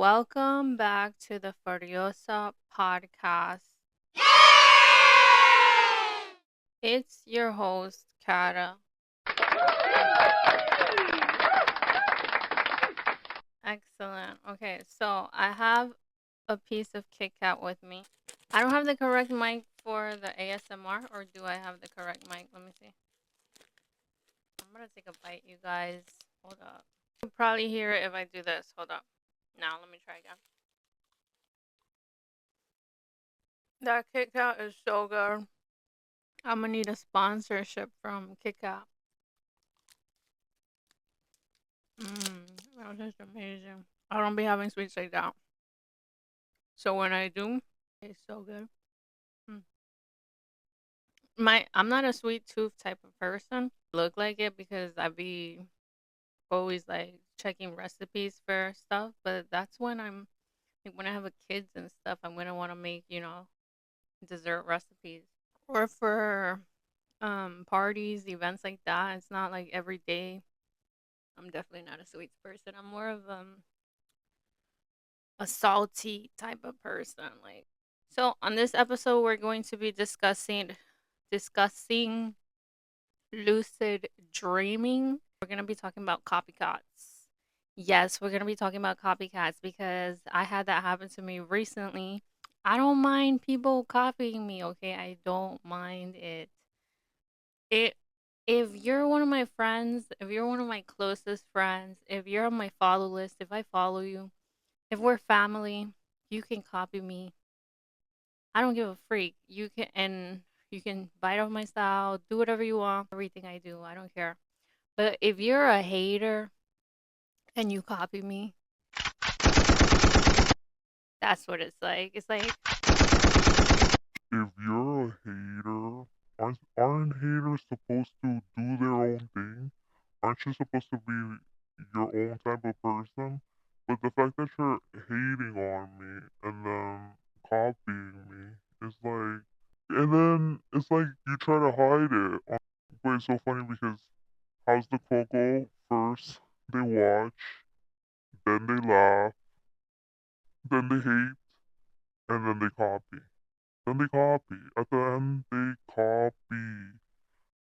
Welcome back to the Furiosa.Podcast. It's your host, Cata. Excellent. Okay, so I have a piece of Kit Kat with me. I don't have the correct mic for the ASMR, or do I have the correct mic? Let me see. I'm gonna take a bite, you guys. Hold up. You'll probably hear it if I do this. Hold up. Now, let me try again. That Kit Kat is so good. I'm gonna need a sponsorship from Kit Kat. That was just amazing. I don't be having sweets like that. So when I do, it's so good. Mm. I'm not a sweet tooth type of person. Look like it because I be always like checking recipes for stuff. But that's when when I have a kids and stuff, I'm gonna want to make dessert recipes or for parties, events like that. It's not like every day. I'm definitely not a sweets person. I'm more of a salty type of person. Like, so on this episode, we're going to be discussing lucid dreaming. We're gonna be talking about copycats. Yes, we're gonna be talking about copycats because I had that happen to me recently. I don't mind people copying me, okay? I don't mind it. It if you're one of my friends, if you're one of my closest friends, if you're on my follow list, if I follow you, if we're family, you can copy me. I don't give a freak. You can bite off my style, do whatever you want, everything I do. I don't care. But if you're a hater and you copy me, that's what it's like. It's like If you're a hater, aren't haters supposed to do their own thing? Aren't you supposed to be your own type of person? But the fact that you're hating on me and then copying me is like, and then it's like you try to hide it. But it's so funny because how's the quote go? First they watch, then they laugh, then they hate, and then they copy. Then they copy. At the end, they copy.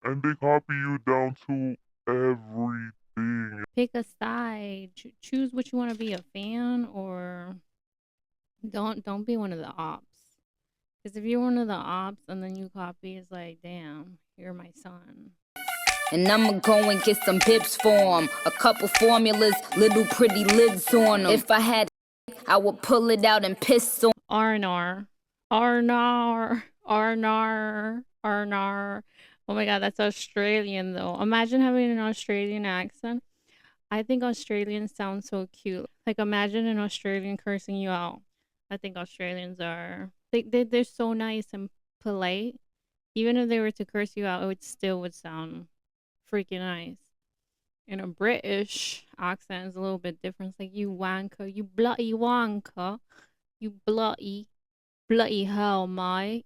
And they copy you down to everything. pick a side, choose what you want to be, a fan or don't be one of the ops. Because if you're one of the ops and then you copy, it's like, damn, you're my son. And I'ma go and get some pips for 'em. A couple formulas, little pretty lids on 'em. If I had, I would pull it out and piss on. Arnar. Arnar. Arnar. Arnar. Oh my god, that's Australian though. Imagine having an Australian accent. I think Australians sound so cute. Like imagine an Australian cursing you out. I think Australians are they're so nice and polite. Even if they were to curse you out, would sound freaking nice. And a British accent is a little bit different. It's like you wanker, you bloody wanker, you bloody hell, mate,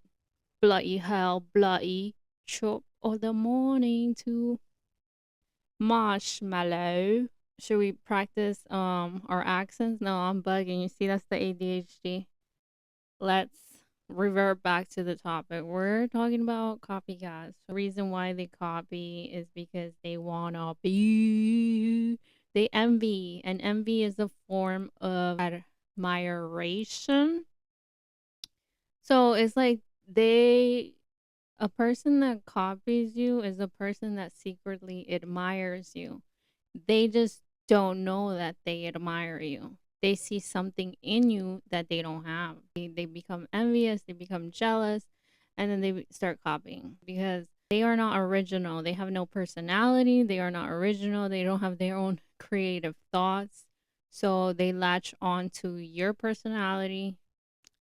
bloody hell, bloody chop of the morning to marshmallow. Should we practice our accents? No, I'm bugging. You see, that's the ADHD. Let's revert back to the topic. We're talking about copycats. The reason why they copy is because they wanna be. They envy, and envy is a form of admiration. So it's like a person that copies you is a person that secretly admires you. They just don't know that they admire you. They see something in you that they don't have. They become envious, they become jealous, and then they start copying because they are not original. They have no personality. They are not original. They don't have their own creative thoughts. So they latch on to your personality.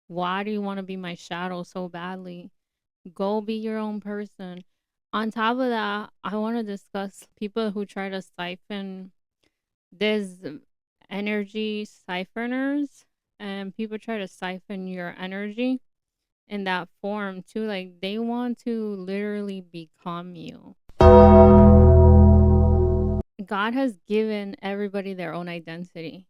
Why do you want to be my shadow so badly? Go be your own person. On top of that, I want to discuss people who try to siphon. There's energy siphoners, and people try to siphon your energy in that form too. Like they want to literally become you. God has given everybody their own identity.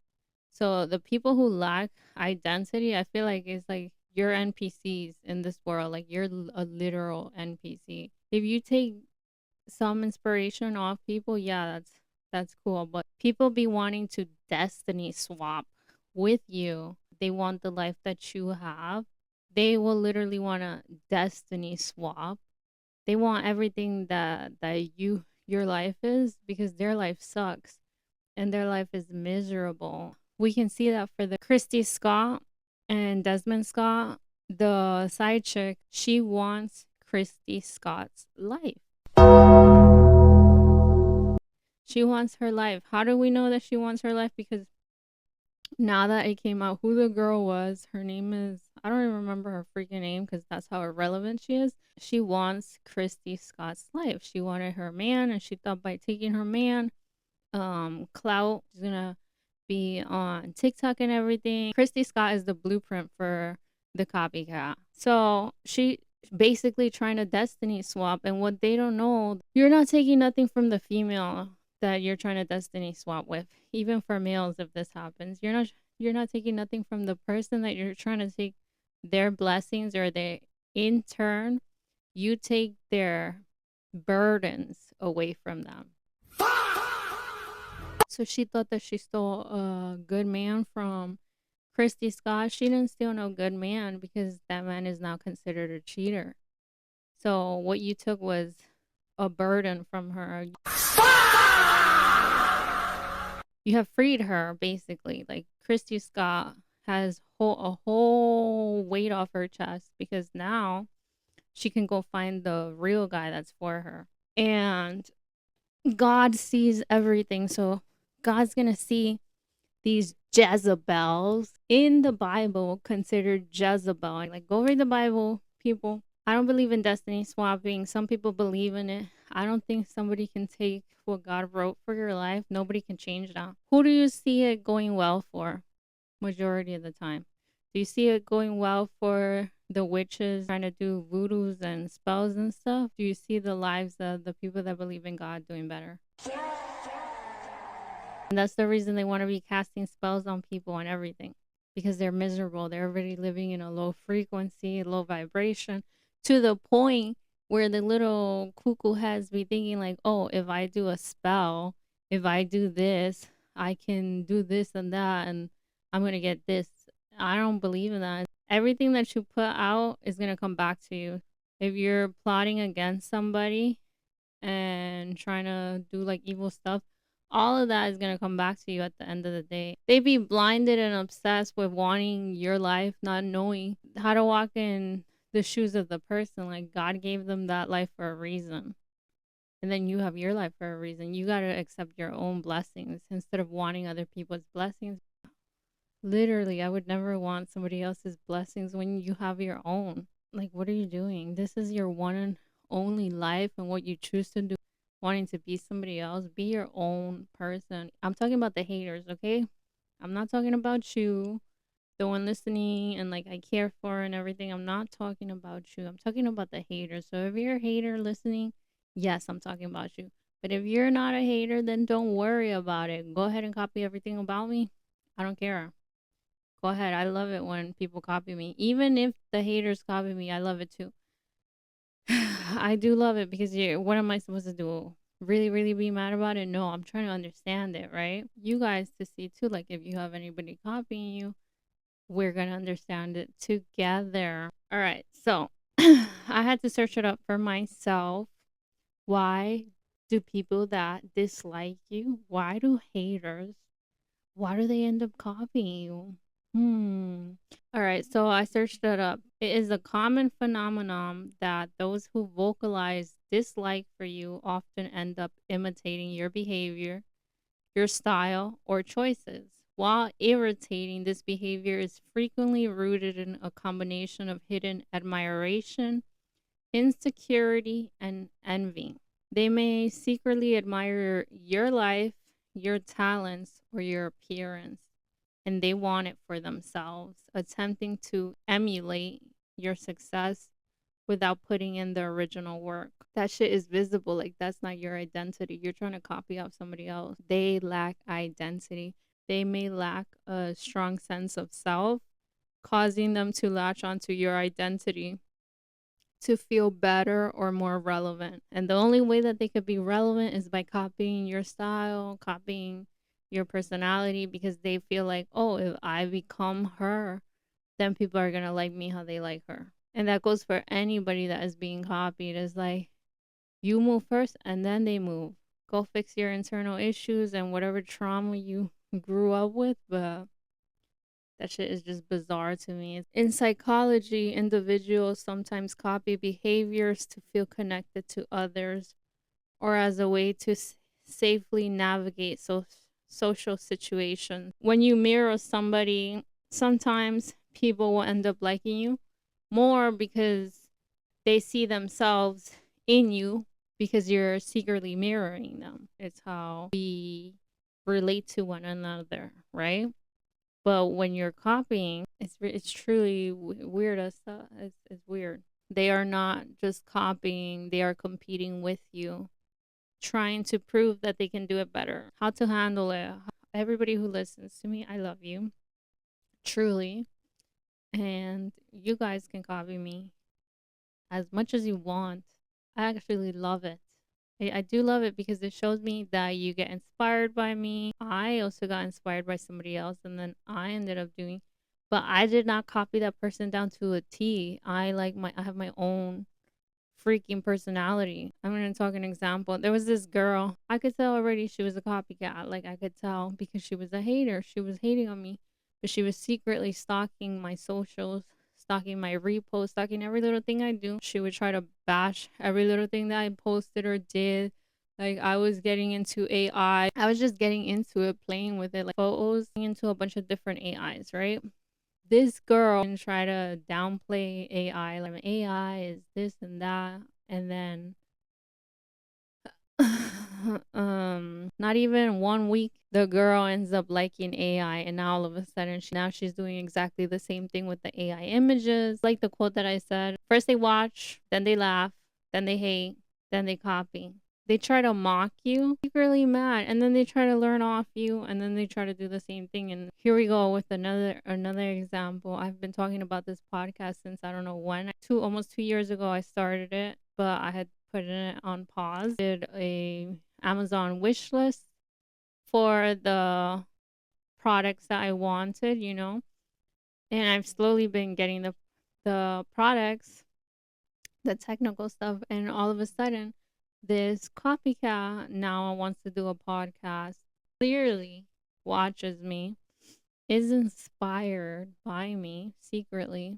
So the people who lack identity, I feel like it's like you're NPCs in this world. Like you're a literal NPC. If you take some inspiration off people, yeah, that's cool. But people be wanting to destiny swap with you. They want the life that you have. They will literally want to destiny swap. They want everything that your life is because their life sucks and their life is miserable. We can see that for the Christy Scott and Desmond Scott, the side chick, she wants Christy Scott's life. She wants her life. How do we know that she wants her life? Because now that it came out who the girl was, her name is, I don't even remember her freaking name because that's how irrelevant she is. She wants Christy Scott's life. She wanted her man, and she thought by taking her man, clout, she's gonna be on TikTok and everything. Christy Scott is the blueprint for the copycat. So she basically trying to destiny swap, and what they don't know, you're not taking nothing from the female that you're trying to destiny swap with. Even for males, if this happens, you're not taking nothing from the person that you're trying to take their blessings, or they in turn you take their burdens away from them. So she thought that she stole a good man from Christy Scott. She didn't steal no good man because that man is now considered a cheater. So what you took was a burden from her. You have freed her, basically. Like Christy Scott has a whole weight off her chest because now she can go find the real guy that's for her. And God sees everything. So God's going to see these Jezebels in the Bible considered Jezebel. Like, go read the Bible, people. I don't believe in destiny swapping. Some people believe in it. I don't think somebody can take what God wrote for your life. Nobody can change that. Who do you see it going well for majority of the time? Do you see it going well for the witches trying to do voodoos and spells and stuff? Do you see the lives of the people that believe in God doing better? And that's the reason they want to be casting spells on people and everything, because they're miserable. They're already living in a low frequency, low vibration, to the point where the little cuckoo heads be thinking like, oh, if I do a spell, if I do this, I can do this and that, and I'm going to get this. I don't believe in that. Everything that you put out is going to come back to you. If you're plotting against somebody and trying to do like evil stuff, all of that is going to come back to you at the end of the day. They be blinded and obsessed with wanting your life, not knowing how to walk in the shoes of the person. Like, God gave them that life for a reason. And then you have your life for a reason. You got to accept your own blessings instead of wanting other people's blessings. Literally, I would never want somebody else's blessings when you have your own. Like, what are you doing? This is your one and only life, and what you choose to do, wanting to be somebody else, be your own person. I'm talking about the haters, okay? I'm not talking about you, the one listening and like I care for and everything. I'm not talking about you. I'm talking about the haters. So if you're a hater listening, yes, I'm talking about you. But if you're not a hater, then don't worry about it. Go ahead and copy everything about me. I don't care. Go ahead. I love it when people copy me. Even if the haters copy me, I love it too. I do love it because what am I supposed to do? Really, really be mad about it? No, I'm trying to understand it, right? You guys to see too, like if you have anybody copying you, we're going to understand it together. All right. So I had to search it up for myself. Why do people that dislike you, why do haters, why do they end up copying you? All right, so I searched it up. It is a common phenomenon that those who vocalize dislike for you often end up imitating your behavior, your style, or choices. While irritating, this behavior is frequently rooted in a combination of hidden admiration, insecurity, and envy. They may secretly admire your life, your talents, or your appearance, and they want it for themselves, attempting to emulate your success without putting in the original work. That shit is visible. Like, that's not your identity. You're trying to copy off somebody else. They lack identity. they may lack a strong sense of self, causing them to latch onto your identity to feel better or more relevant. And the only way that they could be relevant is by copying your style, copying your personality, because they feel like, oh, if I become her, then people are going to like me how they like her. And that goes for anybody that is being copied. It's like, you move first and then they move. Go fix your internal issues and whatever trauma you grew up with, but that shit is just bizarre to me. In psychology, individuals sometimes copy behaviors to feel connected to others or as a way to safely navigate social situations. When you mirror somebody, sometimes people will end up liking you more because they see themselves in you because you're secretly mirroring them. It's how we relate to one another, right? But when you're copying, it's truly weird as stuff. It's weird. They are not just copying; they are competing with you, trying to prove that they can do it better. How to handle it? Everybody who listens to me, I love you, truly, and you guys can copy me as much as you want. I actually love it. I do love it because it shows me that you get inspired by me. I also got inspired by somebody else, and then I ended up doing, but I did not copy that person down to a T. I have my own freaking personality. I'm gonna talk an example. There was this girl. I could tell already she was a copycat. Like I could tell because she was a hater. She was hating on me, but she was secretly stalking my socials, stalking my reposts, stalking every little thing I do. She would try to bash every little thing that I posted or did. Like I was getting into AI. I was just getting into it, playing with it, like photos, into a bunch of different AIs, right? This girl and try to downplay AI, like AI is this and that, and then not even 1 week, the girl ends up liking AI, and now all of a sudden, she's doing exactly the same thing with the AI images. Like the quote that I said: first they watch, then they laugh, then they hate, then they copy. They try to mock you, secretly mad, and then they try to learn off you, and then they try to do the same thing. And here we go with another example. I've been talking about this podcast since I don't know when. Almost 2 years ago I started it, but I had put it on pause. Did a Amazon wish list for the products that I wanted, and I've slowly been getting the products, the technical stuff, and all of a sudden this copycat now wants to do a podcast, clearly watches me, is inspired by me secretly,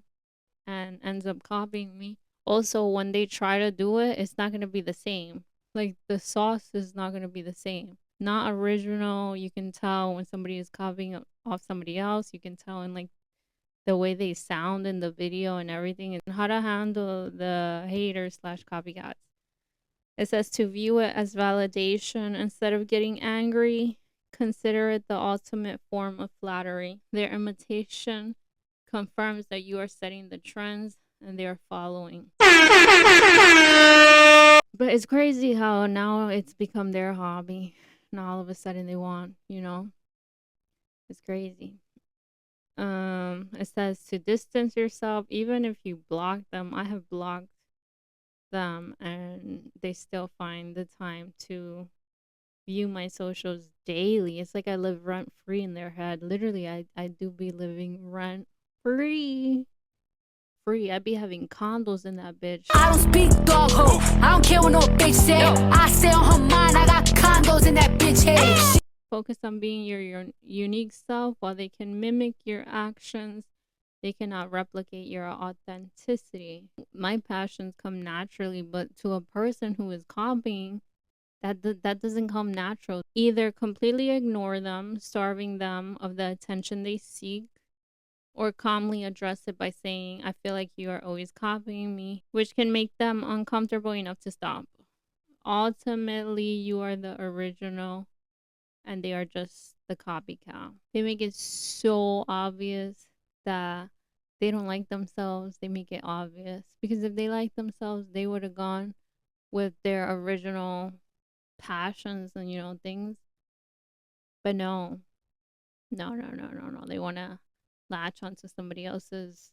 and ends up copying me. Also, when they try to do it, it's not going to be the same. Like the sauce is not going to be the same. Not original. You can tell when somebody is copying off somebody else. You can tell in like the way they sound in the video and everything, and how to handle the haters slash copycats. It says to view it as validation instead of getting angry. Consider it the ultimate form of flattery. Their imitation confirms that you are setting the trends and they are following. But it's crazy how now it's become their hobby. Now all of a sudden they want, it's crazy. It says to distance yourself even if you block them. I have blocked them and they still find the time to view my socials daily. It's like I live rent free in their head. Literally, I do be living rent free. I be having condos in that bitch. I don't speak dog ho. I don't care what no bitch say. I say on her mind, I got condos in that bitch head. Focus on being your unique self. While they can mimic your actions, they cannot replicate your authenticity. My passions come naturally, but to a person who is copying, that doesn't come natural. Either completely ignore them, starving them of the attention they seek, or calmly address it by saying, I feel like you are always copying me, which can make them uncomfortable enough to stop. Ultimately, you are the original and they are just the copycat. They make it so obvious that they don't like themselves. They make it obvious because if they like themselves, they would have gone with their original passions and things. But no, No, no, no, no, no. They want to latch onto somebody else's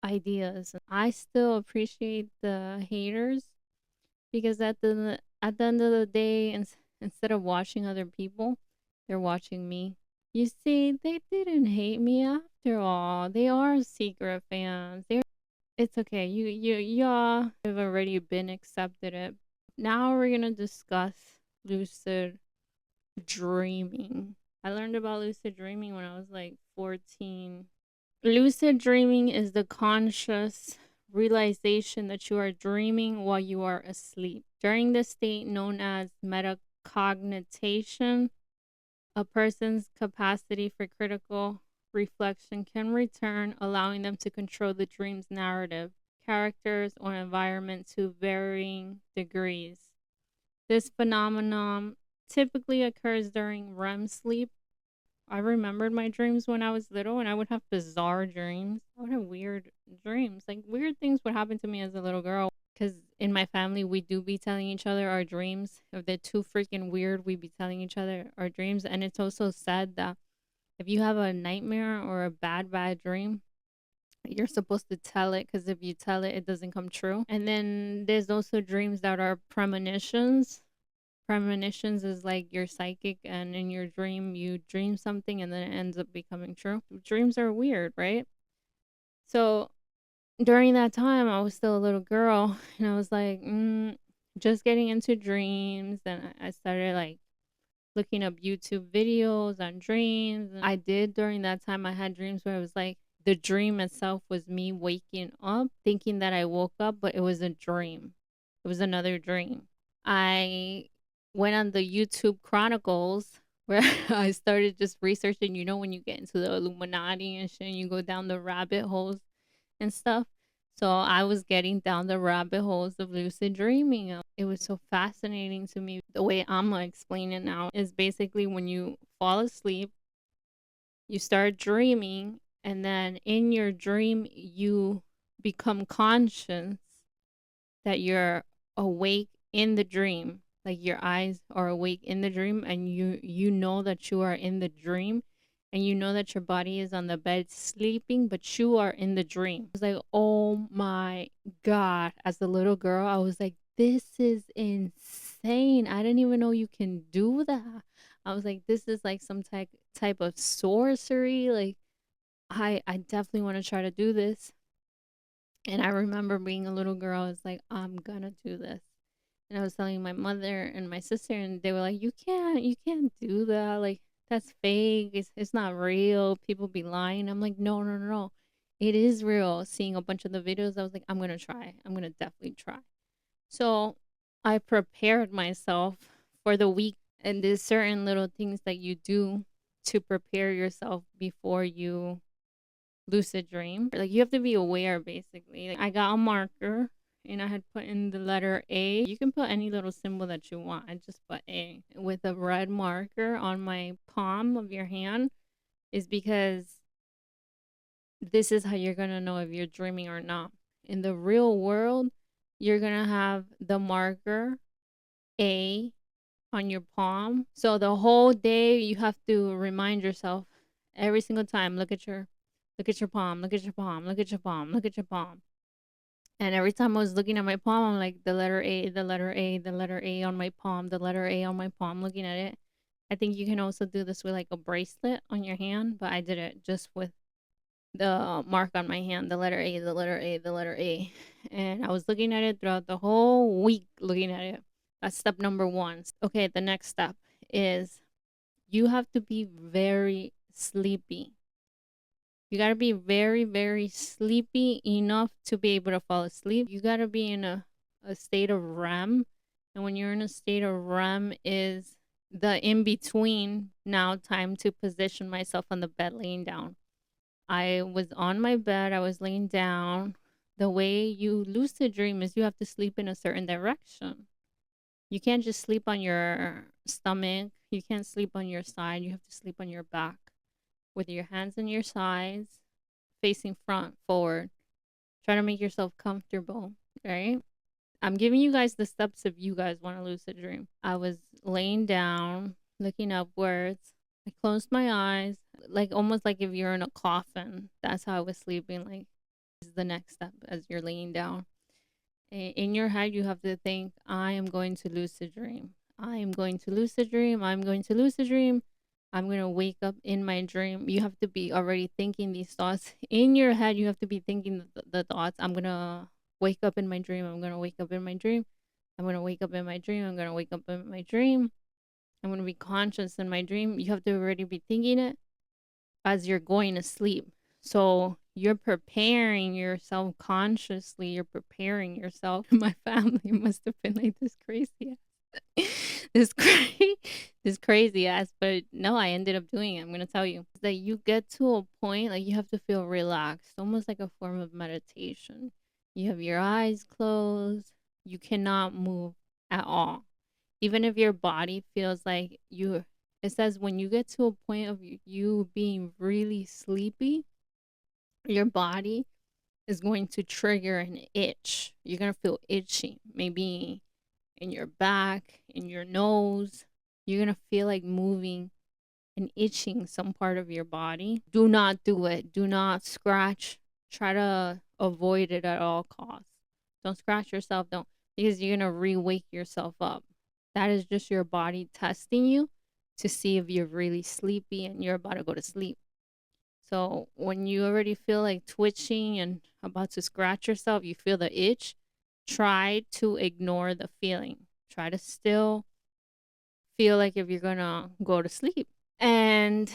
ideas. I still appreciate the haters because at the end of the day, instead of watching other people, they're watching me. You see, they didn't hate me after all. They are secret fans. It's okay. Y'all have already been accepted it. Now we're gonna discuss lucid dreaming. I learned about lucid dreaming when I was like 14. Lucid dreaming is the conscious realization that you are dreaming while you are asleep. During the state known as metacognition, a person's capacity for critical reflection can return, allowing them to control the dream's narrative, characters, or environment to varying degrees. This phenomenon typically occurs during REM sleep. I remembered my dreams when I was little, and I would have bizarre dreams. I would have weird dreams. Like, weird things would happen to me as a little girl. Because in my family, we do be telling each other our dreams. If they're too freaking weird, we be telling each other our dreams. And it's also said that if you have a nightmare or a bad dream, you're supposed to tell it, because if you tell it, it doesn't come true. And then there's also dreams that are premonitions. Premonitions is like you're psychic, and in your dream you dream something and then it ends up becoming true. Dreams are weird, right? So during that time I was still a little girl, and I was like, just getting into dreams, and I started like looking up YouTube videos on dreams. And I did, during that time I had dreams where it was like the dream itself was me waking up thinking that I woke up, but it was a dream. It was another dream. I went on the YouTube Chronicles where I started just researching, when you get into the Illuminati and shit, and you go down the rabbit holes and stuff. So I was getting down the rabbit holes of lucid dreaming. It was so fascinating to me. The way I'm gonna explain it now is basically when you fall asleep, you start dreaming, and then in your dream, you become conscious that you're awake in the dream. Like your eyes are awake in the dream, and you know that you are in the dream, and you know that your body is on the bed sleeping, but you are in the dream. I was like, oh my god. As a little girl, I was like, this is insane. I didn't even know you can do that. I was like, this is like some type of sorcery. Like, I definitely want to try to do this. And I remember being a little girl, I was like, I'm gonna do this. And I was telling my mother and my sister, and they were like, you can't do that. Like, that's fake. It's not real. People be lying. I'm like, no, no, no, no. It is real. Seeing a bunch of the videos, I was like, I'm gonna try. I'm gonna definitely try. So I prepared myself for the week, and there's certain little things that you do to prepare yourself before you lucid dream. Like, you have to be aware, basically. Like, I got a marker and I had put in the letter A. You can put any little symbol that you want. I just put A with a red marker on my palm of your hand, is because this is how you're going to know if you're dreaming or not. In the real world, you're going to have the marker A on your palm. So the whole day you have to remind yourself every single time, look at your palm, look at your palm, look at your palm, look at your palm. And every time I was looking at my palm, I'm like, the letter A, the letter A, the letter A on my palm, the letter A on my palm, looking at it. I think you can also do this with like a bracelet on your hand, but I did it just with the mark on my hand, the letter A, the letter A, the letter A. And I was looking at it throughout the whole week, looking at it. That's step number one. Okay, the next step is you have to be very sleepy. You got to be very, very sleepy enough to be able to fall asleep. You got to be in a state of REM. And when you're in a state of REM is the in between now time to position myself on the bed laying down. I was on my bed, I was laying down. The way you lucid dream is you have to sleep in a certain direction. You can't just sleep on your stomach. You can't sleep on your side. You have to sleep on your back with your hands on your sides, facing front, forward. Try to make yourself comfortable, right? I'm giving you guys the steps if you guys want to lucid dream. I was laying down, looking upwards. I closed my eyes, like almost like if you're in a coffin. That's how I was sleeping. Like, this is the next step as you're laying down. In your head, you have to think, I am going to lucid dream. I am going to lucid dream. I'm going to lucid dream. I'm going to wake up in my dream. You have to be already thinking these thoughts in your head. You have to be thinking the thoughts. I'm going to wake up in my dream. I'm going to wake up in my dream. I'm going to wake up in my dream. I'm going to wake up in my dream. I'm going to be conscious in my dream. You have to already be thinking it as you're going to sleep. So you're preparing yourself consciously. You're preparing yourself. My family must have been like this crazy ass. This crazy ass. But no, I ended up doing it. I'm going to tell you that you get to a point like you have to feel relaxed, almost like a form of meditation. You have your eyes closed. You cannot move at all. Even if your body feels like you, it says when you get to a point of you being really sleepy, your body is going to trigger an itch. You're going to feel itchy, maybe in your back, in your nose. You're going to feel like moving and itching some part of your body. Do not do it. Do not scratch. Try to avoid it at all costs. Don't scratch yourself. Don't, because you're going to re-wake yourself up. That is just your body testing you to see if you're really sleepy and you're about to go to sleep. So when you already feel like twitching and about to scratch yourself, you feel the itch, try to ignore the feeling. Try to still feel like if you're going to go to sleep. And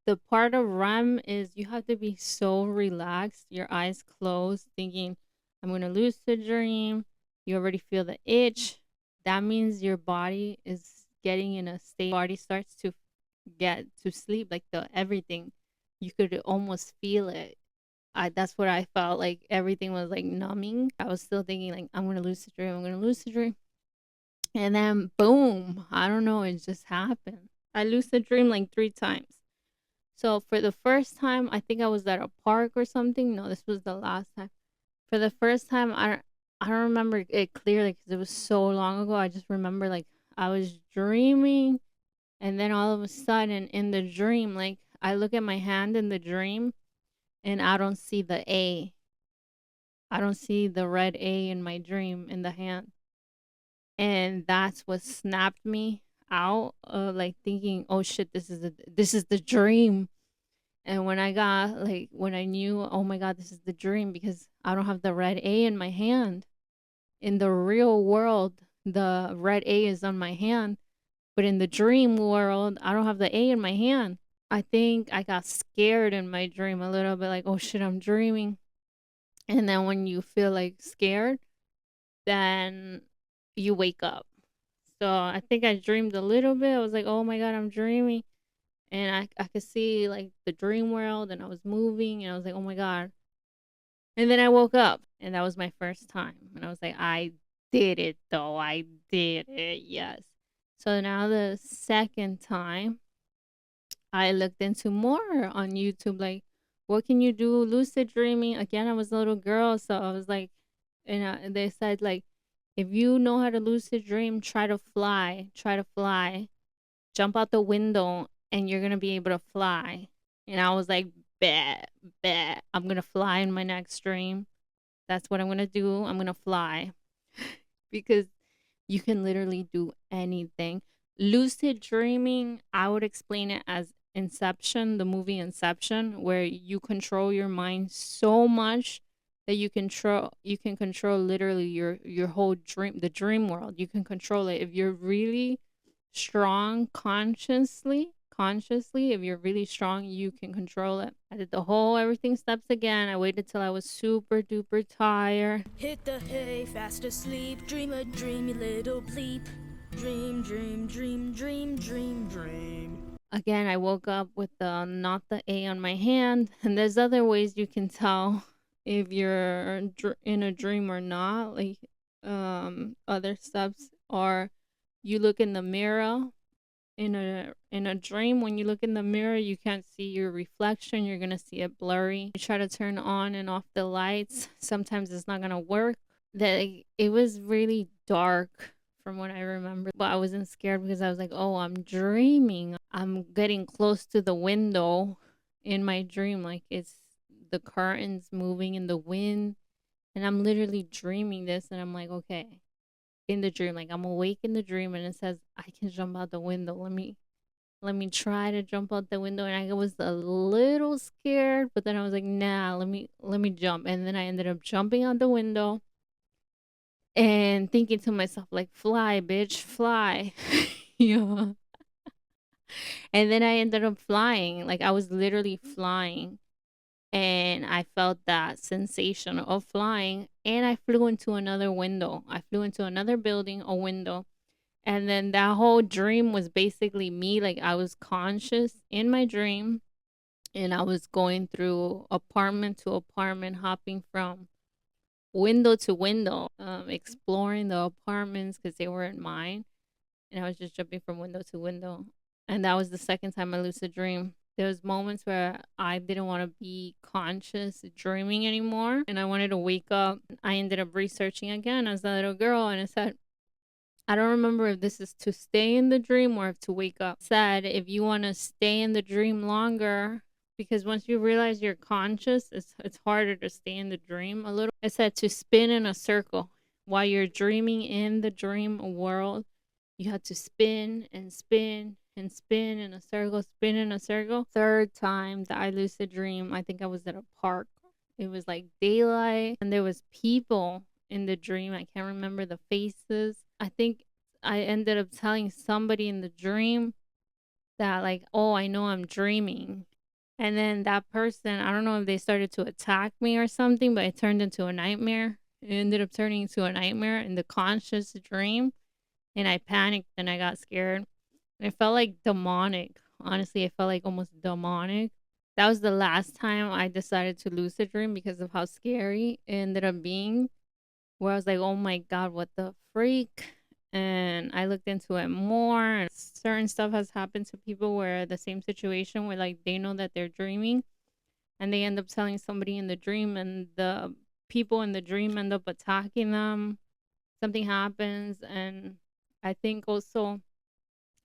the part of REM is you have to be so relaxed, your eyes closed, thinking, I'm going to lucid dream. You already feel the itch. That means your body is getting in a state, body starts to get to sleep, like the everything. You could almost feel it. That's what I felt like. Everything was like numbing. I was still thinking like, I'm going to lucid dream. I'm going to lucid dream. And then boom, I don't know, it just happened. I lucid dream like 3 times. So for the first time, I think I was at a park or something. No, this was the last time. For the first time, I don't remember it clearly because it was so long ago. I just remember like I was dreaming, and then all of a sudden in the dream, like I look at my hand in the dream, and I don't see the A. I don't see the red A in my dream in the hand, and that's what snapped me out of like thinking, oh shit, this is the dream. And when I got like when I knew, oh my god, this is the dream because I don't have the red A in my hand. In the real world, the red A is on my hand, but in the dream world, I don't have the A in my hand. I think I got scared in my dream a little bit, like, oh shit, I'm dreaming. And then when you feel like scared, then you wake up. So I think I dreamed a little bit. I was like, oh my god, I'm dreaming. And I could see like the dream world and I was moving and I was like, oh my god. And then I woke up and that was my first time. And I was like, I did it though. I did it. Yes. So now the second time I looked into more on YouTube, like, what can you do lucid dreaming? Again, I was a little girl. So I was like, and they said, like, if you know how to lucid dream, try to fly. Try to fly. Jump out the window and you're going to be able to fly. And I was like, bet, bet. I'm going to fly in my next dream. That's what I'm going to do. I'm going to fly. Because you can literally do anything. Lucid dreaming, I would explain it as Inception, the movie Inception, where you control your mind so much that you can control literally your whole dream, the dream world. You can control it if you're really strong consciously, if you're really strong, you can control it. I did the whole everything steps again. I waited till I was super duper tired. Hit the hay, fast asleep, dream a dreamy little bleep. Dream, dream, dream, dream, dream, dream. Again, I woke up with the not the A on my hand. And there's other ways you can tell if you're in a dream or not. Like other steps are you look in the mirror. In a dream, when you look in the mirror, you can't see your reflection. You're gonna see it blurry. You try to turn on and off the lights. Sometimes it's not gonna work. That it was really dark from what I remember. But I wasn't scared because I was like, oh, I'm dreaming. I'm getting close to the window in my dream. Like it's the curtains moving in the wind. And I'm literally dreaming this. And I'm like, okay, in the dream, like I'm awake in the dream. And it says, I can jump out the window. Let me try to jump out the window. And I was a little scared, but then I was like, nah, let me jump. And then I ended up jumping out the window and thinking to myself, like, fly, bitch, fly. Yeah. And then I ended up flying. Like I was literally flying. And I felt that sensation of flying. And I flew into another window. I flew into another building, a window. And then that whole dream was basically me. Like I was conscious in my dream, and I was going through apartment to apartment, hopping from window to window, exploring the apartments because they weren't mine. And I was just jumping from window to window. And that was the second time I lucid dream. There was moments where I didn't want to be conscious dreaming anymore, and I wanted to wake up. I ended up researching again as a little girl, and it said, I don't remember if this is to stay in the dream or if to wake up. It said if you want to stay in the dream longer, because once you realize you're conscious, it's harder to stay in the dream a little. It said to spin in a circle while you're dreaming in the dream world. You had to spin and spin and spin in a circle, spin in a circle. Third time that I lucid dream, I think I was at a park. It was like daylight and there was people in the dream. I can't remember the faces. I think I ended up telling somebody in the dream that like, oh, I know I'm dreaming. And then that person, I don't know if they started to attack me or something, but it turned into a nightmare. It ended up turning into a nightmare in the conscious dream. And I panicked and I got scared. And it felt like demonic. Honestly, it felt like almost demonic. That was the last time I decided to lucid dream because of how scary it ended up being. Where I was like, oh my God, what the freak? And I looked into it more. And certain stuff has happened to people where the same situation where like they know that they're dreaming and they end up telling somebody in the dream, and the people in the dream end up attacking them. Something happens. And I think also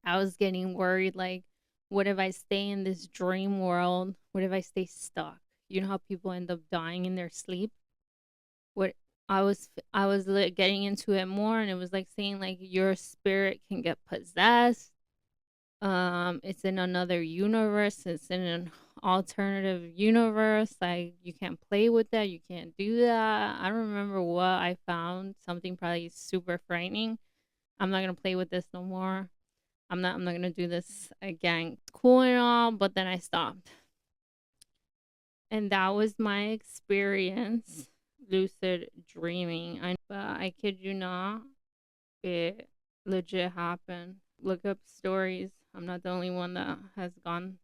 I was getting worried, like, what if I stay in this dream world? What if I stay stuck? You know how people end up dying in their sleep? What I was like getting into it more, and it was like saying like your spirit can get possessed. It's in another universe. It's in an alternative universe. Like you can't play with that. You can't do that. I don't remember what I found. Something probably super frightening. I'm not gonna play with this no more. I'm not gonna do this again. It's cool and all, but then I stopped. And that was my experience lucid dreaming. But I kid you not, it legit happened. Look up stories. I'm not the only one that has done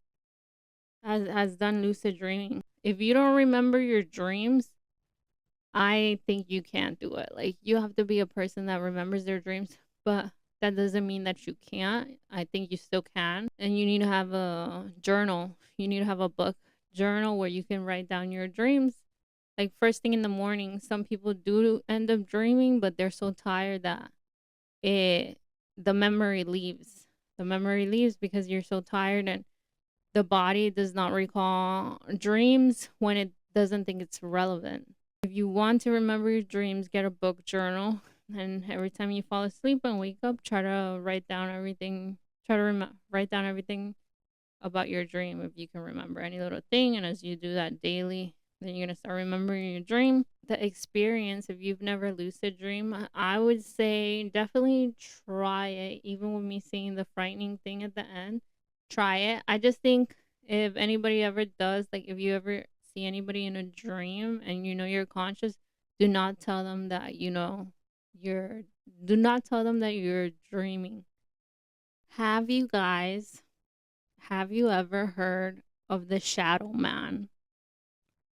lucid dreaming. If you don't remember your dreams, I think you can't do it. Like you have to be a person that remembers their dreams, but that doesn't mean that you can't. I think you still can. And you need to have a journal. You need to have a book journal where you can write down your dreams. Like first thing in the morning, some people do end up dreaming, but they're so tired that it the memory leaves. The memory leaves because you're so tired, and the body does not recall dreams when it doesn't think it's relevant. If you want to remember your dreams, get a book journal, and every time you fall asleep and wake up, try to write down everything. Try to write down everything about your dream if you can remember any little thing. And as you do that daily, then you're gonna start remembering your dream. The experience, if you've never lucid dream, I would say definitely try it. Even with me seeing the frightening thing at the end, try it. I just think if anybody ever does, like if you ever see anybody in a dream and you know you're conscious, do not tell them that do not tell them that you're dreaming. Have you guys have you ever heard of the shadow man?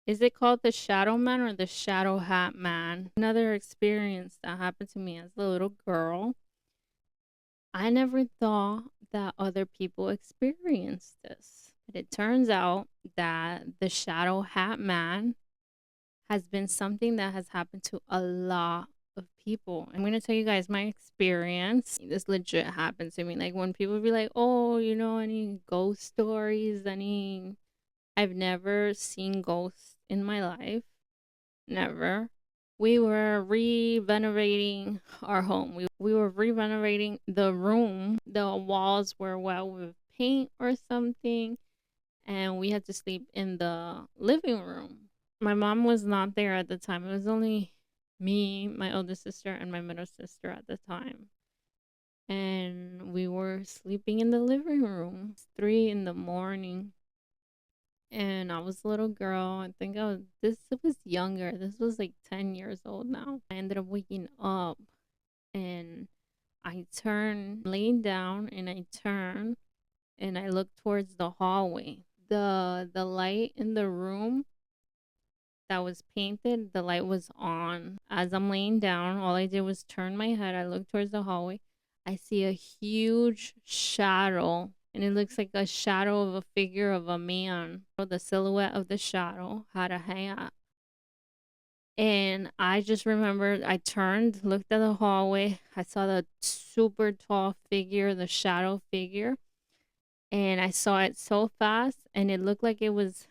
Is it called the shadow man or the shadow hat man? Another experience that happened to me as a little girl. I never thought that other people experienced this. But it turns out that the shadow hat man has been something that has happened to a lot of people. I'm gonna tell you guys my experience. This legit happened to me. Like when people be like, "Oh, any ghost stories?" I've never seen ghosts in my life. Never. We were re-renovating our home. We were re-renovating the room. The walls were wet with paint or something, and we had to sleep in the living room. My mom was not there at the time. It was only me, my older sister, and my middle sister at the time. And we were sleeping in the living room. It's 3 in the morning. And I was a little girl. I think this was younger. This was like 10 years old now. I ended up waking up and I turned, laying down, and I turned and I looked towards the hallway. The light in the room that was painted, the light was on. As I'm laying down, all I did was turn my head. I looked towards the hallway. I see a huge shadow, and it looks like a shadow of a figure of a man. The silhouette of the shadow had a hat. And I just remember I turned, looked at the hallway. I saw the super tall figure, the shadow figure. And I saw it so fast, and it looked like it was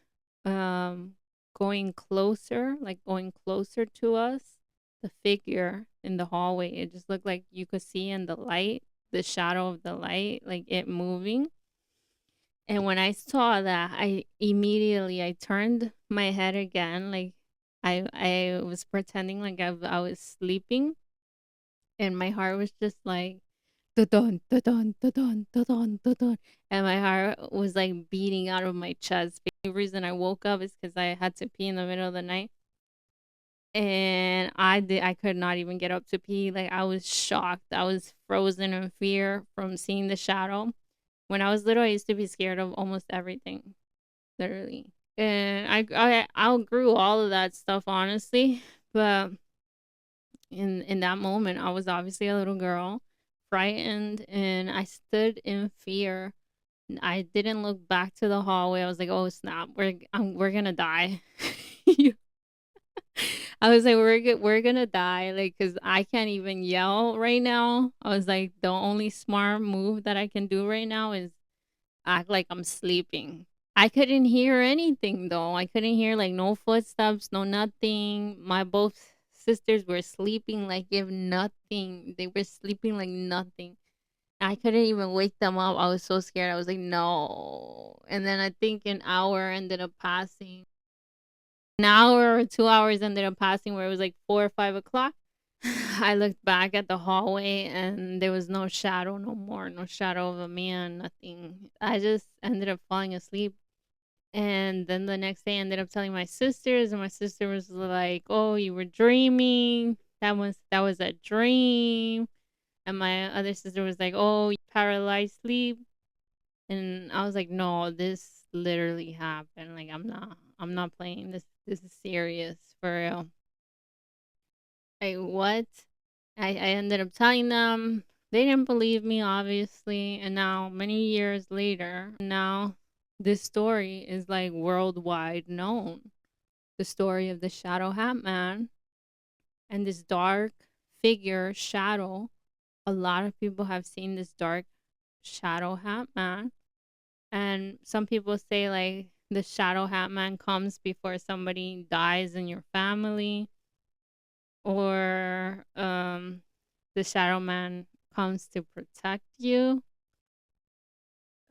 going closer, like going closer to us. The figure in the hallway, it just looked like you could see in the light, the shadow of the light, like it moving. And when I saw that, I turned my head again, like I was pretending like I was sleeping, and my heart was just like da-dun, da-dun, da-dun, da-dun, da-dun. And my heart was like beating out of my chest. The reason I woke up is because I had to pee in the middle of the night. And I could not even get up to pee. Like I was shocked. I was frozen in fear from seeing the shadow. When I was little, I used to be scared of almost everything. Literally. And I outgrew all of that stuff, honestly. But in that moment, I was obviously a little girl, frightened, and I stood in fear. I didn't look back to the hallway. I was like, "Oh snap, we're gonna die." I was like, we're gonna die, like, cause I can't even yell right now. I was like, the only smart move that I can do right now is act like I'm sleeping. I couldn't hear anything though. I couldn't hear like no footsteps, no nothing. My both sisters were sleeping like if nothing. They were sleeping like nothing. I couldn't even wake them up. I was so scared. I was like, no. And then I think an hour ended up passing. An hour or 2 hours ended up passing where it was like 4 or 5 o'clock. I looked back at the hallway and there was no shadow no more, no shadow of a man, nothing. I just ended up falling asleep. And then the next day I ended up telling my sisters, and my sister was like, "Oh, you were dreaming. That was a dream." And my other sister was like, "Oh, you paralyzed sleep." And I was like, "No, this literally happened. Like I'm not playing. This is serious for real." Like what? I ended up telling them. They didn't believe me, obviously. And now, many years later, now this story is like worldwide known. The story of the Shadow Hat Man and this dark figure, shadow. A lot of people have seen this dark Shadow Hat Man. And some people say, like, the Shadow Hat Man comes before somebody dies in your family, or the Shadow Man comes to protect you.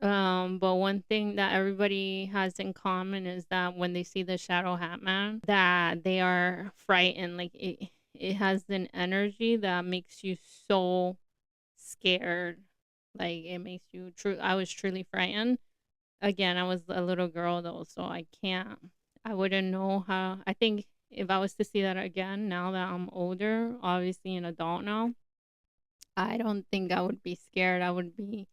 But one thing that everybody has in common is that when they see the Shadow Hat Man, that they are frightened. Like it has an energy that makes you so scared. Like it makes you true. I was truly frightened. Again, I was a little girl though, so I can't. I wouldn't know how. I think if I was to see that again, now that I'm older, obviously an adult now, I don't think I would be scared. I would be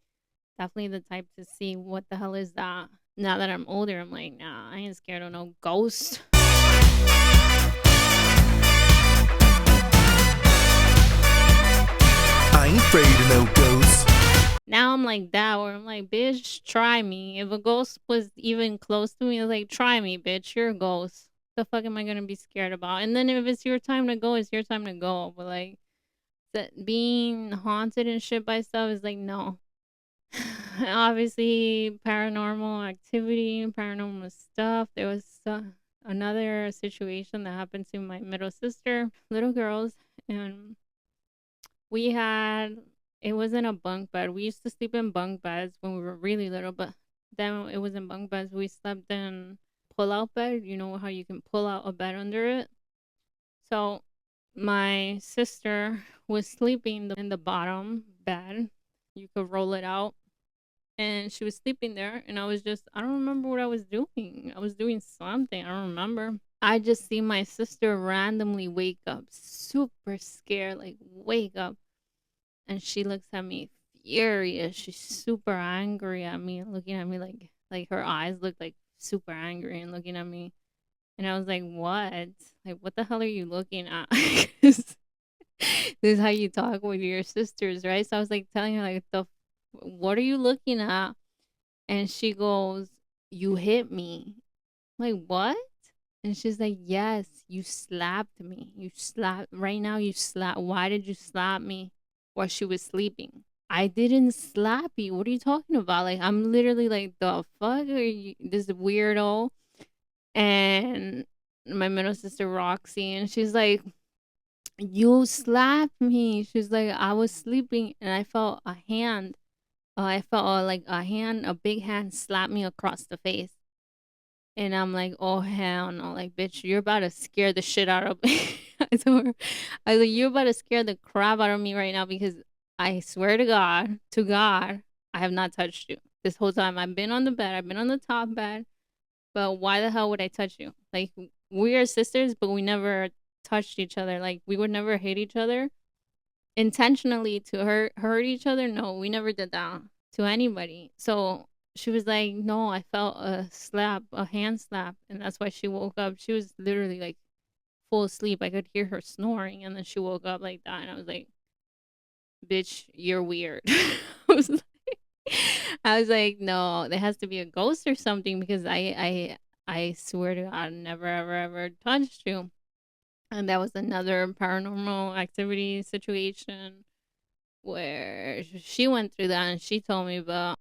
definitely the type to see what the hell is that. Now that I'm older, I'm like, nah, I ain't scared of no ghost. I ain't afraid of no ghosts. Now I'm like that, where I'm like, bitch, try me. If a ghost was even close to me, I was like, try me, bitch, you're a ghost. The fuck am I gonna be scared about? And then if it's your time to go, it's your time to go. But like being haunted and shit by stuff is like no. Obviously, paranormal activity, paranormal stuff. There was another situation that happened to my middle sister, little girls, and we had it wasn't a bunk bed. We used to sleep in bunk beds when we were really little, but then it wasn't bunk beds. We slept in pull out bed. You know how you can pull out a bed under it. So my sister was sleeping in the bottom bed. You could roll it out. And she was sleeping there. And I don't remember what I was doing. I was doing something. I don't remember. I just see my sister randomly wake up, super scared, like wake up. And she looks at me furious. She's super angry at me, looking at me like her eyes look like super angry and looking at me. And I was like, what? Like, what the hell are you looking at? This is how you talk with your sisters, right? So I was like telling her, like, what are you looking at? And she goes, you hit me. I'm like, what? And she's like, yes, you slapped me. Right now you slap. Why did you slap me while she was sleeping? I didn't slap you. What are you talking about? Like, I'm literally like, the fuck are you, this weirdo? And my middle sister Roxy, and she's like, you slapped me. She's like, I was sleeping and I felt a hand. I felt like a big hand slap me across the face. And I'm like, oh hell no. Like, bitch, you're about to scare the shit out of me. I told her, I was like, you're about to scare the crap out of me right now, because I swear to God, I have not touched you. This whole time I've been on the bed, I've been on the top bed. But why the hell would I touch you? Like, we are sisters, but we never touched each other. Like, we would never hit each other intentionally to hurt each other. No, we never did that to anybody. So she was like, no, I felt a hand slap, and that's why she woke up. She was literally like full asleep. I could hear her snoring, and then she woke up like that, and I was like, bitch, you're weird. I was like, no, there has to be a ghost or something, because I swear to God, never ever touched you. And that was another paranormal activity situation where she went through that and she told me, but I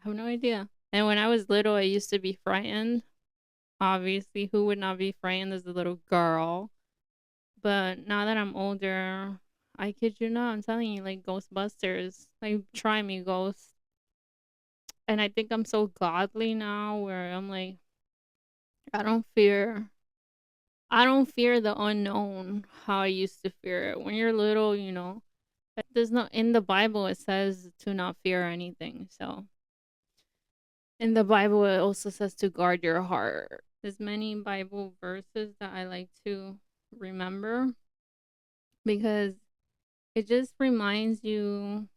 have no idea. And when I was little, I used to be frightened. Obviously, who would not be frightened as a little girl? But now that I'm older, I kid you not, I'm telling you, like, Ghostbusters. Like, try me, ghost. And I think I'm so godly now where I'm like, I don't fear the unknown how I used to fear it. When you're little, you know, there's no, in the Bible it says to not fear anything. So in the Bible it also says to guard your heart. There's many Bible verses that I like to remember because it just reminds you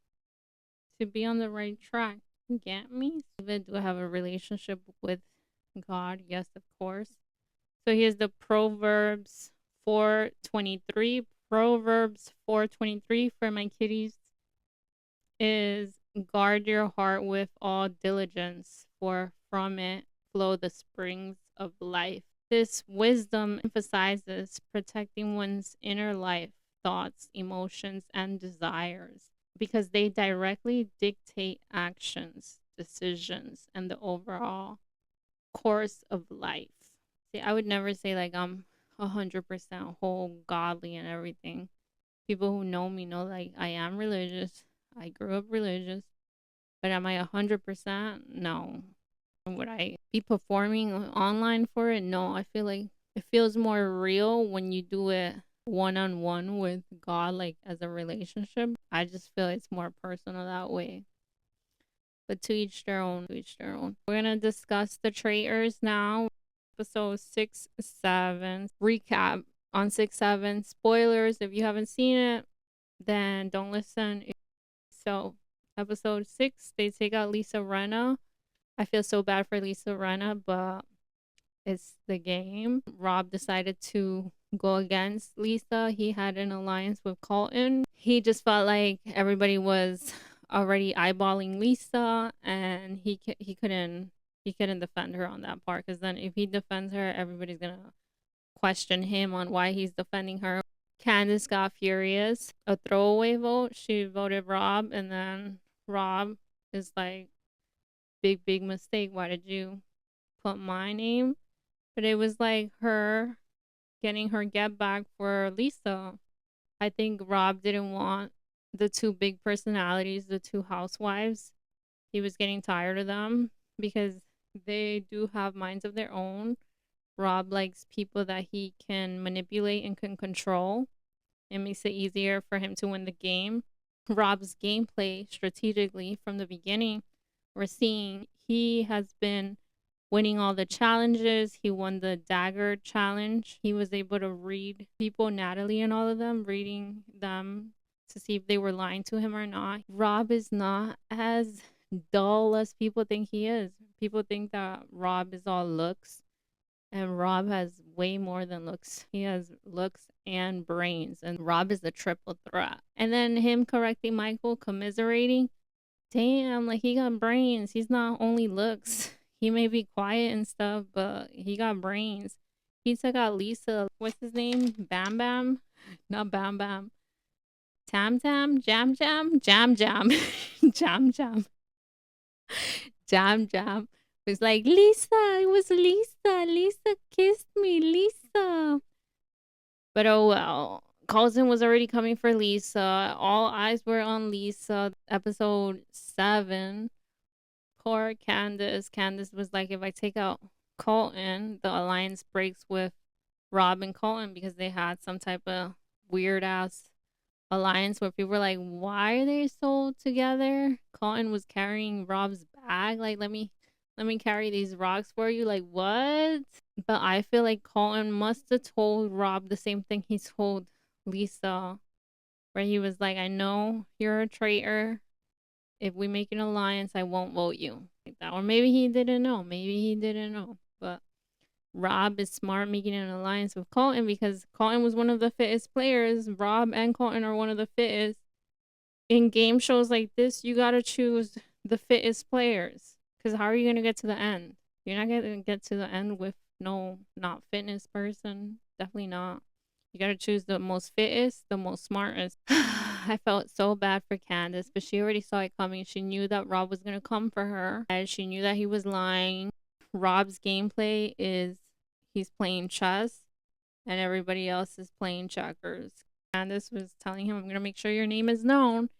to be on the right track. You get me? Do I have a relationship with God? Yes, of course. So here's the Proverbs 4:23. Proverbs 4:23 for my kitties is guard your heart with all diligence, for from it flow the springs of life. This wisdom emphasizes protecting one's inner life, thoughts, emotions, and desires, because they directly dictate actions, decisions, and the overall course of life. See, I would never say like I'm 100% whole, godly, and everything. People who know me know like I am religious. I grew up religious, but am I 100%? No. Would I be performing online for it? No. I feel like it feels more real when you do it one-on-one with God, like as a relationship. I just feel it's more personal that way. But to each their own, to each their own. We're gonna discuss the Traitors now. Episode 6-7 recap on 6-7. Spoilers, if you haven't seen it, then don't listen. So episode 6, they take out Lisa Rinna. I feel so bad for Lisa Rinna, but it's the game. Rob decided to go against Lisa. He had an alliance with Colton. He just felt like everybody was already eyeballing Lisa, and he couldn't He couldn't defend her on that part, because then if he defends her, everybody's gonna question him on why he's defending her. Candace got furious. A throwaway vote. She voted Rob, and then Rob is like, big mistake. Why did you put my name? But it was like her getting her get back for Lisa. I think Rob didn't want the two big personalities, the two housewives. He was getting tired of them because they do have minds of their own. Rob likes people that he can manipulate and can control. It makes it easier for him to win the game. Rob's gameplay strategically from the beginning, we're seeing he has been winning all the challenges. He won the dagger challenge. He was able to read people, Natalie and all of them, reading them to see if they were lying to him or not. Rob is not as dull as people think he is. People think that Rob is all looks, and Rob has way more than looks. He has looks and brains, and Rob is a triple threat. And then him correcting Michael, commiserating. Damn, like, he got brains. He's not only looks. He may be quiet and stuff, but he got brains. He took out Lisa. What's his name? Bam Bam? Not Bam Bam. Tam Tam? Jam Jam? Jam Jam. Jam Jam. Jam Jam. It was like, Lisa, it was Lisa. Lisa kissed me, Lisa. But oh well. Colton was already coming for Lisa. All eyes were on Lisa. Episode 7. Poor Candace. Candace was like, if I take out Colton, the alliance breaks with Rob and Colton, because they had some type of weird ass alliance where people were like, why are they so together? Colton was carrying Rob's bag. Like, let me carry these rocks for you. Like, what? But I feel like Colton must have told Rob the same thing he told Lisa, where he was like, I know you're a traitor. If we make an alliance, I won't vote you. Like that. Or maybe he didn't know. But Rob is smart making an alliance with Colton, because Colton was one of the fittest players. Rob and Colton are one of the fittest. In game shows like this, you gotta choose the fittest players. Because how are you gonna get to the end? You're not gonna get to the end with no not fitness person. Definitely not. You gotta choose the most fittest, the most smartest. I felt so bad for Candace, but she already saw it coming. She knew that Rob was gonna come for her, and she knew that he was lying. Rob's gameplay is he's playing chess, and everybody else is playing checkers. Candace was telling him, I'm gonna make sure your name is known,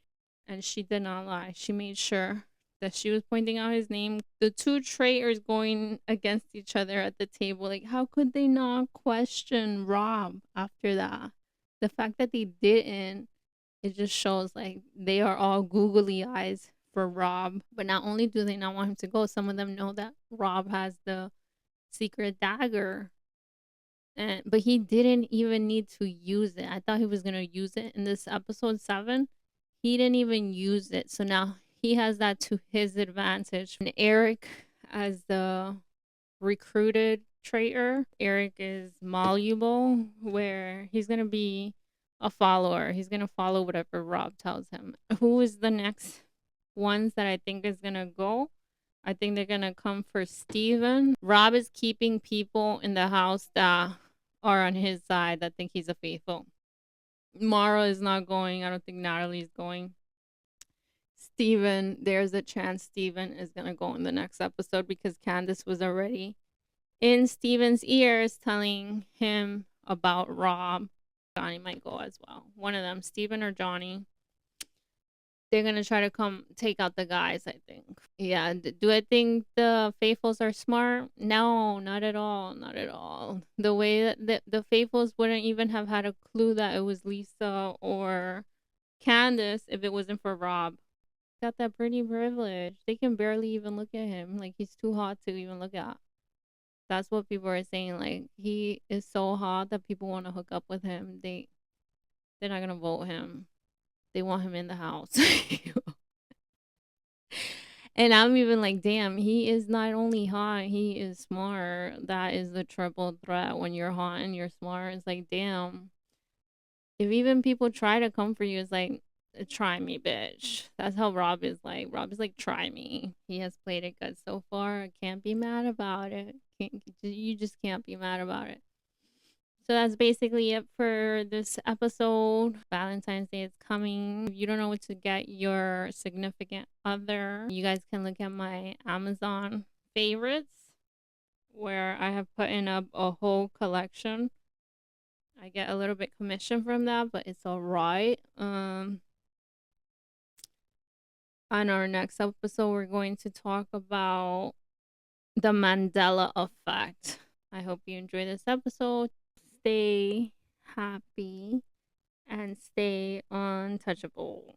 and she did not lie. She made sure that she was pointing out his name. The two traitors going against each other at the table. Like, how could they not question Rob after that? The fact that they didn't, it just shows like they are all googly eyes for Rob. But not only do they not want him to go, some of them know that Rob has the secret dagger. But he didn't even need to use it. I thought he was gonna use it in this episode 7. He didn't even use it. So now he has that to his advantage. And Eric, as the recruited traitor, Eric is malleable, where he's going to be a follower. He's going to follow whatever Rob tells him. Who is the next ones that I think is going to go? I think they're going to come for Steven. Rob is keeping people in the house that are on his side, that think he's a faithful. Mara is not going. I don't think Natalie's going. Steven, there's a chance Steven is going to go in the next episode, because Candace was already in Steven's ears telling him about Rob. Johnny might go as well. One of them, Steven or Johnny. They're going to try to come take out the guys, I think. Yeah, do I think the Faithfuls are smart? No, not at all. Not at all. The way that the Faithfuls wouldn't even have had a clue that it was Lisa or Candace if it wasn't for Rob. Got that pretty privilege. They can barely even look at him. Like, he's too hot to even look at. That's what people are saying. Like, he is so hot that people want to hook up with him. They're not gonna vote him. They want him in the house. And I'm even like, damn, he is not only hot, he is smart. That is the triple threat. When you're hot and you're smart, it's like, damn. If even people try to come for you, it's like, try me, bitch. That's how Rob is like. Rob is like, try me. He has played it good so far. I can't be mad about it. You just can't be mad about it. So that's basically it for this episode. Valentine's Day is coming. If you don't know what to get your significant other, you guys can look at my Amazon favorites where I have put in up a whole collection. I get a little bit commission from that, but it's all right. On our next episode, we're going to talk about the Mandela effect. I hope you enjoy this episode. Stay happy and stay untouchable.